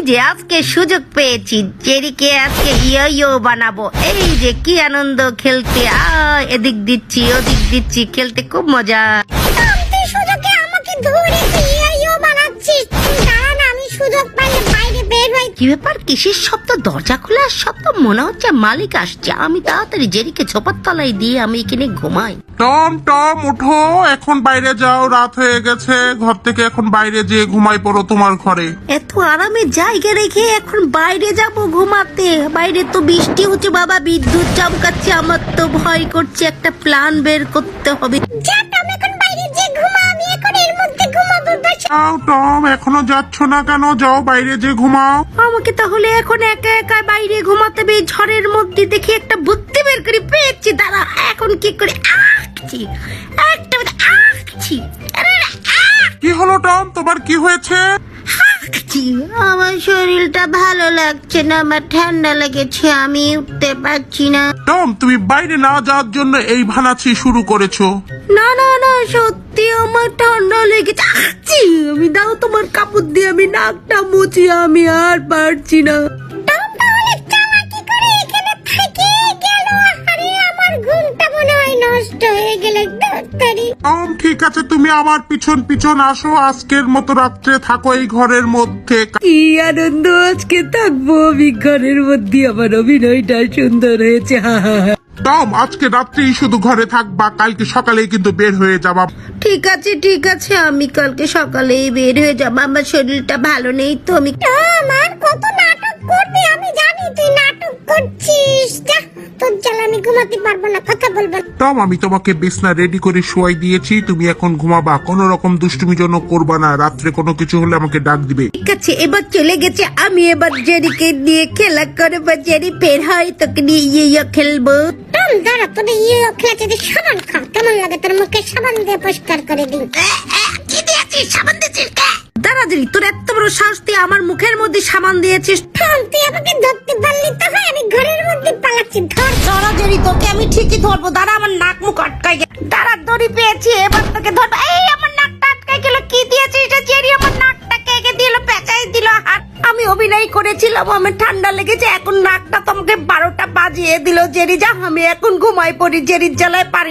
যে আজকে সুযোগ পেয়েছি, জেরিকে আজকে ইয়ো ইয়ো বানাবো। এই যে কি আনন্দ খেলতে, এদিক দিচ্ছি ওদিক দিচ্ছি, খেলতে খুব মজা। তুই সুযোগে আমাকে ধরে ইয়ো ইয়ো বানাচ্ছিস। দাঁড়া না, আমি সুযোগ পাইলে বাইরে বের হই। কি ব্যাপার, কিসের শব্দ? দরজা খোলার শব্দ, মনে হচ্ছে মালিক আসছে। আমি তাড়াতাড়ি জেরিকে ছোপার তলায় দিয়ে আমি এখানে ঘুমাই। টম টম উঠো, এখন বাইরে যাও, রাত হয়ে গেছে। ঘর থেকে এখন বাইরে যেয়ে ঘুমাই পড়ো তোমার ঘরে। এত আরামের জায়গা রেখে এখন বাইরে যাব ঘুমাতে? বাইরে তো বৃষ্টি হচ্ছে বাবা, বিদ্যুৎ চমকাচ্ছে, আমার তো ভয় করছে। একটা প্ল্যান বের করতে হবে। যা টম, এখন বাইরে যে ঘুমা, আমি এখন এর মধ্যে ঘুমাবো। যাও টম, এখনো যাচ্ছ না কেন? যাও বাইরে যে ঘুমাও। আমাকে তাহলে এখন একা একা বাইরে ঘুমাতে হবে ঝড়ের মধ্যে? দেখি একটা বুদ্ধি বের করে পেয়েছি, দাঁড়া। এখন কি করে কি হলো টম, তোমার কি হয়েছে? আমার শরীরটা ভালো লাগছে না, আমার ঠান্ডা লেগেছে, আমি উঠতে পারছি না। টম, তুমি বাইরে না যাওয়ার জন্য এই ভানাচি শুরু করেছো? না না না, সত্যি আমার ঠান্ডা লেগেছে। আমি দাও তোমার কাপড় দিয়ে আমি নাকটা মুছি, আমি আর পারছি না। টম তাহলে চালাকি করে এখানে থেকে গেল। আরে আমার ঘুমটা মনে হয় নষ্ট হয়ে গেল। টম ঠিক আছে, তুমি আমার পিছন পিছন আসো। আজকের মতো রাত্রে থাকো এই ঘরের মধ্যে। কি আনন্দ, আজকে থাকবো আমি ঘরের মধ্যে। আমার অভিনয়টা সুন্দর হয়েছে। টম, আজকে রাত্রেই শুধু ঘরে থাকবা, কালকে সকালেই কিন্তু বের হয়ে যাবা। ঠিক আছে ঠিক আছে, আমি কালকে সকালেই বের হয়ে যাবো। আমার শরীরটা ভালো নেই তো। আমি আমার কত নাটক করবি, আমি জানি তুই নাটক করছিস। যা, তোর জ্বালা আমি ঘুমাতে পারবো না, কথা বলবো না। টম, আমি তোমাকে বিছনা রেডি করে শোয়াই দিয়েছি, তুমি এখন ঘুমাবা। কোনো রকম দুষ্টুমি জন্য করবা না। রাত্রে কোনো কিছু হলে আমাকে ডাক দিবে। ঠিক আছে, এবার চলে গেছে। আমি এবার জেরিকে নিয়ে খেলা করবো। জেরি বের হয়, তোকে নিয়ে ইয়ে খেলবো। টম দাঁড়া, তোর ইয়ে খেলাতে যে সাবান খাও, কেমন লাগে? তোর মুখে সাবান দিয়ে পরিষ্কার করে দিই। কি দিয়েছিস? সাবান দিয়েছিস? দাঁড়া জেরি, তোর এত বড় সাহস, তুই আমার মুখের মধ্যে সাবান দিয়েছিস? টম তুই আমাকে ধরতে পারলি তো হয়, আমি ঘরের মধ্যে পালাচ্ছি। ধর দাঁড়া জেরি, তোকে আমি ঠিকই ধরবো। দাঁড়া, আমার নাক মুখ আটকাই গেল। দাঁড়া, দড়ি পেয়েছি, এবার তোকে ধরবো। এই আমার নাকটা আটকাই গেল। কি দিয়েছিস এটা জেরি? আমার নাকটা কেটে দিল, পেঁচাই দিল হাত। আমি অভিনয় করেছিলাম, আমার ঠান্ডা লেগেছে, এখন নাকটা তোমাকে 12টা বাজিয়ে দিল। জেরি যা, আমি এখন ঘুমাই পড়ি, জেরির জ্বালায় পারি।